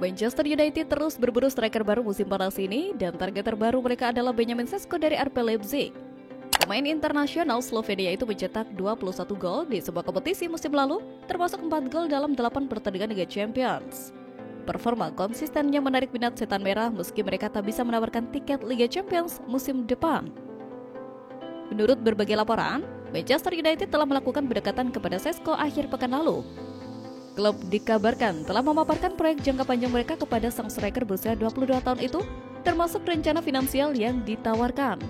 Manchester United terus berburu striker baru musim panas ini dan target terbaru mereka adalah Benjamin Sesko dari RB Leipzig. Pemain internasional Slovenia itu mencetak 21 gol di sebuah kompetisi musim lalu, termasuk 4 gol dalam 8 pertandingan Liga Champions. Performa konsistennya menarik minat setan merah meski mereka tak bisa menawarkan tiket Liga Champions musim depan. Menurut berbagai laporan, Manchester United telah melakukan pendekatan kepada Sesko akhir pekan lalu. Klub dikabarkan telah memaparkan proyek jangka panjang mereka kepada sang striker berusia 22 tahun itu, termasuk rencana finansial yang ditawarkan.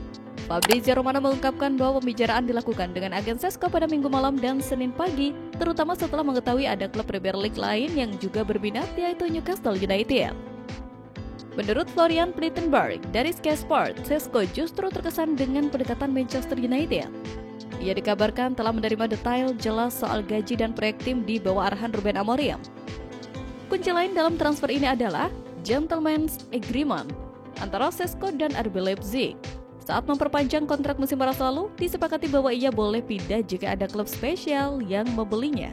Fabrizio Romano mengungkapkan bahwa pembicaraan dilakukan dengan agen Sesko pada Minggu malam dan Senin pagi, terutama setelah mengetahui ada klub Premier League lain yang juga berminat, yaitu Newcastle United. Menurut Florian Plettenberg dari Sky Sport, Sesko justru terkesan dengan pendekatan Manchester United. Ia dikabarkan telah menerima detail jelas soal gaji dan proyek tim di bawah arahan Ruben Amorim. Kunci lain dalam transfer ini adalah gentleman's agreement antara Sesko dan RB Leipzig. Saat memperpanjang kontrak musim panas lalu, disepakati bahwa ia boleh pindah jika ada klub spesial yang membelinya.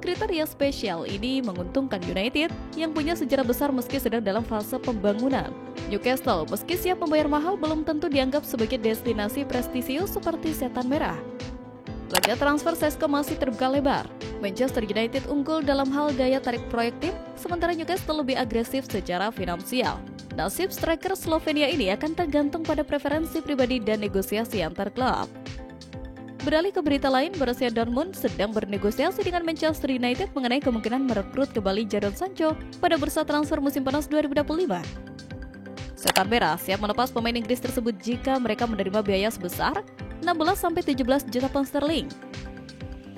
Kriteria spesial ini menguntungkan United yang punya sejarah besar meski sedang dalam fase pembangunan. Newcastle, meski siap membayar mahal, belum tentu dianggap sebagai destinasi prestisius seperti setan merah. Laga transfer Sesko masih terbuka lebar. Manchester United unggul dalam hal daya tarik proyek tim, sementara Newcastle lebih agresif secara finansial. Nasib striker Slovenia ini akan tergantung pada preferensi pribadi dan negosiasi antar klub. Beralih ke berita lain, Borussia Dortmund sedang bernegosiasi dengan Manchester United mengenai kemungkinan merekrut kembali Jadon Sancho pada bursa transfer musim panas 2025. Setan merah siap melepas pemain Inggris tersebut jika mereka menerima biaya sebesar 16-17 juta pound sterling.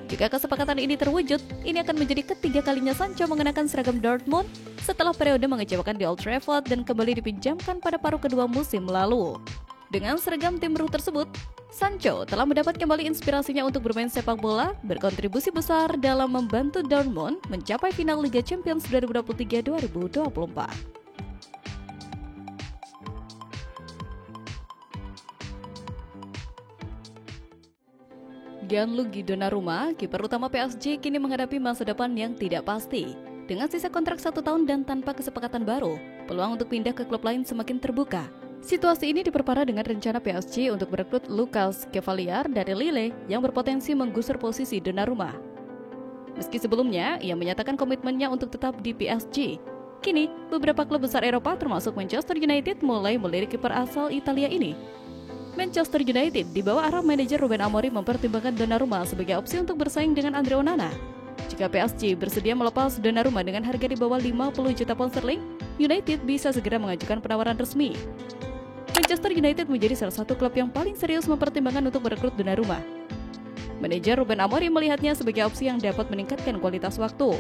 Jika kesepakatan ini terwujud, ini akan menjadi ketiga kalinya Sancho mengenakan seragam Dortmund setelah periode mengecewakan di Old Trafford dan kembali dipinjamkan pada paruh kedua musim lalu. Dengan seragam tim biru tersebut, Sancho telah mendapat kembali inspirasinya untuk bermain sepak bola, berkontribusi besar dalam membantu Dortmund mencapai final Liga Champions 2023-2024. Gianluigi Donnarumma, kiper utama PSG, kini menghadapi masa depan yang tidak pasti. Dengan sisa kontrak 1 tahun dan tanpa kesepakatan baru, peluang untuk pindah ke klub lain semakin terbuka. Situasi ini diperparah dengan rencana PSG untuk merekrut Lucas Cavalier dari Lille yang berpotensi menggusur posisi Donnarumma. Meski sebelumnya, ia menyatakan komitmennya untuk tetap di PSG. Kini, beberapa klub besar Eropa termasuk Manchester United mulai melirik kiper asal Italia ini. Manchester United di bawah arah manajer Ruben Amorim mempertimbangkan Donnarumma sebagai opsi untuk bersaing dengan Andre Onana. Jika PSG bersedia melepas Donnarumma dengan harga di bawah 50 juta pound sterling, United bisa segera mengajukan penawaran resmi. Manchester United menjadi salah satu klub yang paling serius mempertimbangkan untuk merekrut Donnarumma. Manajer Ruben Amorim melihatnya sebagai opsi yang dapat meningkatkan kualitas waktu.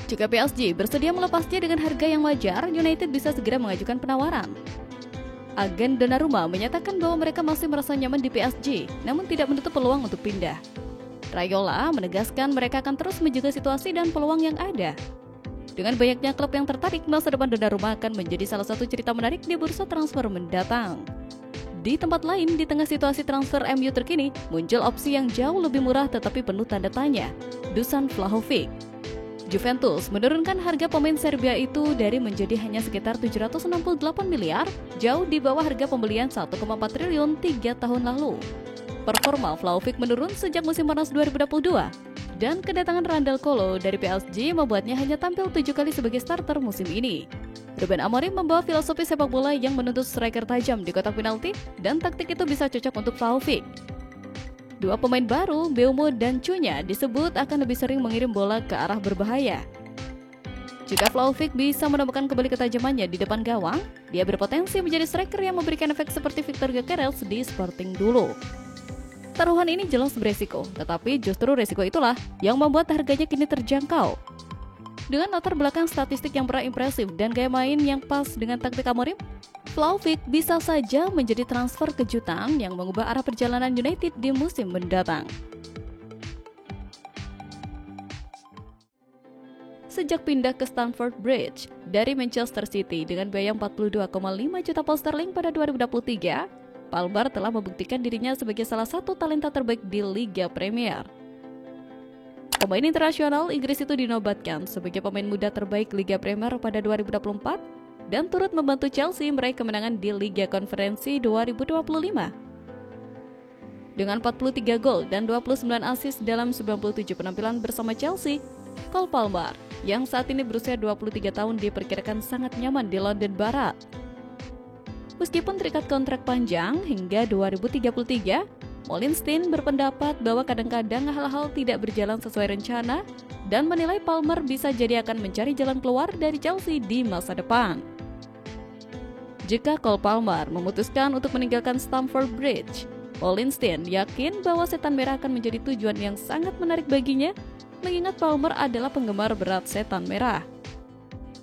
Jika PSG bersedia melepasnya dengan harga yang wajar, United bisa segera mengajukan penawaran. Agen Donnarumma menyatakan bahwa mereka masih merasa nyaman di PSG, namun tidak menutup peluang untuk pindah. Raiola menegaskan mereka akan terus menjaga situasi dan peluang yang ada. Dengan banyaknya klub yang tertarik, masa depan Donnarumma akan menjadi salah satu cerita menarik di bursa transfer mendatang. Di tempat lain, di tengah situasi transfer MU terkini, muncul opsi yang jauh lebih murah tetapi penuh tanda tanya, Dusan Vlahovic. Juventus menurunkan harga pemain Serbia itu dari menjadi hanya sekitar 768 miliar, jauh di bawah harga pembelian 1,4 triliun 3 tahun lalu. Performa Vlahovic menurun sejak musim panas 2022, dan kedatangan Randal Kolo dari PSG membuatnya hanya tampil 7 kali sebagai starter musim ini. Ruben Amorim membawa filosofi sepak bola yang menuntut striker tajam di kotak penalti, dan taktik itu bisa cocok untuk Vlahovic. Dua pemain baru, Mbeumo dan Cunha, disebut akan lebih sering mengirim bola ke arah berbahaya. Jika Vlahovic bisa menemukan kembali ketajamannya di depan gawang, dia berpotensi menjadi striker yang memberikan efek seperti Victor Gyökeres di Sporting dulu. Taruhan ini jelas beresiko, tetapi justru resiko itulah yang membuat harganya kini terjangkau. Dengan latar belakang statistik yang pernah impresif dan gaya main yang pas dengan taktik Amorim, Vlahovic bisa saja menjadi transfer kejutan yang mengubah arah perjalanan United di musim mendatang. Sejak pindah ke Stamford Bridge dari Manchester City dengan biaya 42,5 juta pound sterling pada 2023, Palmer telah membuktikan dirinya sebagai salah satu talenta terbaik di Liga Premier. Pemain internasional Inggris itu dinobatkan sebagai pemain muda terbaik Liga Premier pada 2024 dan turut membantu Chelsea meraih kemenangan di Liga Konferensi 2025. Dengan 43 gol dan 29 assist dalam 97 penampilan bersama Chelsea, Cole Palmer yang saat ini berusia 23 tahun diperkirakan sangat nyaman di London Barat. Meskipun terikat kontrak panjang hingga 2033, Molinstein berpendapat bahwa kadang-kadang hal-hal tidak berjalan sesuai rencana dan menilai Palmer bisa jadi akan mencari jalan keluar dari Chelsea di masa depan. Jika Cole Palmer memutuskan untuk meninggalkan Stamford Bridge, Molinstein yakin bahwa Setan Merah akan menjadi tujuan yang sangat menarik baginya, mengingat Palmer adalah penggemar berat Setan Merah.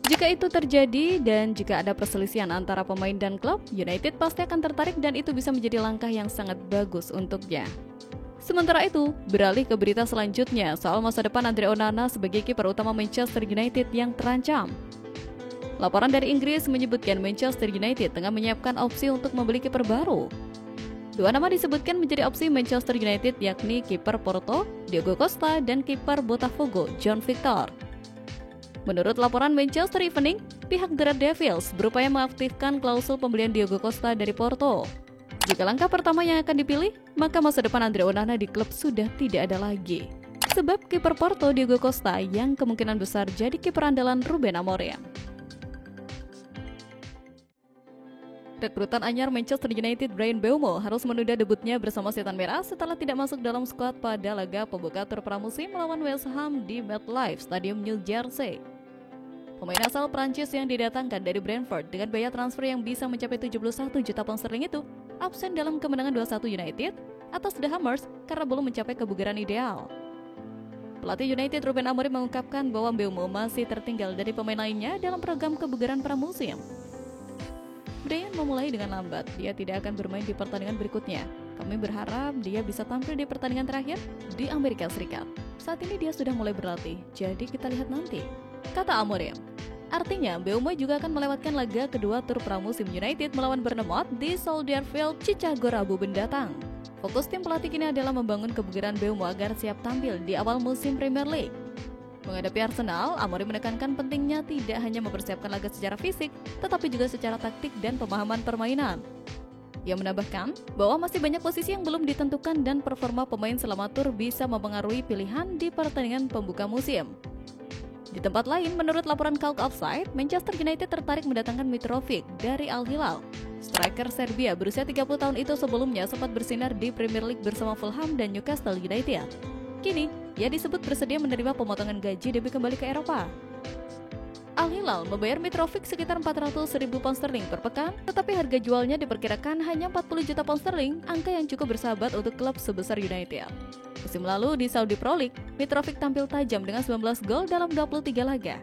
Jika itu terjadi dan jika ada perselisihan antara pemain dan klub, United pasti akan tertarik dan itu bisa menjadi langkah yang sangat bagus untuknya. Sementara itu, beralih ke berita selanjutnya soal masa depan Andre Onana sebagai kiper utama Manchester United yang terancam. Laporan dari Inggris menyebutkan Manchester United tengah menyiapkan opsi untuk membeli kiper baru. Dua nama disebutkan menjadi opsi Manchester United, yakni kiper Porto, Diogo Costa, dan kiper Botafogo, John Victor. Menurut laporan Manchester Evening, pihak The Red Devils berupaya mengaktifkan klausul pembelian Diogo Costa dari Porto. Jika langkah pertama yang akan dipilih, maka masa depan Andre Onana di klub sudah tidak ada lagi. Sebab kiper Porto Diogo Costa yang kemungkinan besar jadi kiper andalan Ruben Amorim. Rekrutan anyar Manchester United Bryan Mbeumo harus menunda debutnya bersama Setan Merah setelah tidak masuk dalam skuad pada laga pembuka tur pramusim melawan West Ham di MetLife Stadium New Jersey. Pemain asal Prancis yang didatangkan dari Brentford dengan biaya transfer yang bisa mencapai 71 juta pound sterling itu absen dalam kemenangan 2-1 United atas The Hammers karena belum mencapai kebugaran ideal. Pelatih United Ruben Amorim mengungkapkan bahwa Mbeumo masih tertinggal dari pemain lainnya dalam program kebugaran pramusim. Bryan memulai dengan lambat, dia tidak akan bermain di pertandingan berikutnya. Kami berharap dia bisa tampil di pertandingan terakhir di Amerika Serikat. Saat ini dia sudah mulai berlatih, jadi kita lihat nanti, kata Amorim. Artinya, Mbeumo juga akan melewatkan laga kedua tur pramusim United melawan Bournemouth di Soldier Field, Chicago Rabu mendatang. Fokus tim pelatih kini adalah membangun kebugaran Mbeumo agar siap tampil di awal musim Premier League. Menghadapi Arsenal, Amorim menekankan pentingnya tidak hanya mempersiapkan laga secara fisik, tetapi juga secara taktik dan pemahaman permainan. Ia menambahkan bahwa masih banyak posisi yang belum ditentukan dan performa pemain selama tur bisa mempengaruhi pilihan di pertandingan pembuka musim. Di tempat lain, menurut laporan Calc Offside, Manchester United tertarik mendatangkan Mitrovic dari Al Hilal. Striker Serbia berusia 30 tahun itu sebelumnya sempat bersinar di Premier League bersama Fulham dan Newcastle United. Kini, ia disebut bersedia menerima pemotongan gaji demi kembali ke Eropa. Al Hilal membayar Mitrovic sekitar 400.000 pound sterling per pekan, tetapi harga jualnya diperkirakan hanya 40 juta pound sterling, angka yang cukup bersahabat untuk klub sebesar United. Musim lalu di Saudi Pro League, Mitrovic tampil tajam dengan 19 gol dalam 23 laga.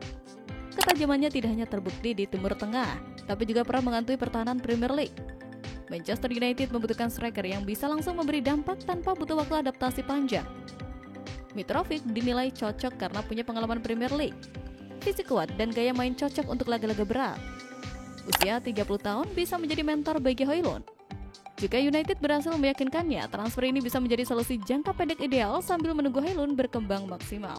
Ketajamannya tidak hanya terbukti di Timur Tengah, tapi juga pernah menghantui pertahanan Premier League. Manchester United membutuhkan striker yang bisa langsung memberi dampak tanpa butuh waktu adaptasi panjang. Mitrovic dinilai cocok karena punya pengalaman Premier League, fisik kuat dan gaya main cocok untuk laga-laga berat. Usia 30 tahun bisa menjadi mentor bagi Højlund. Jika United berhasil meyakinkannya, transfer ini bisa menjadi solusi jangka pendek ideal sambil menunggu Højlund berkembang maksimal.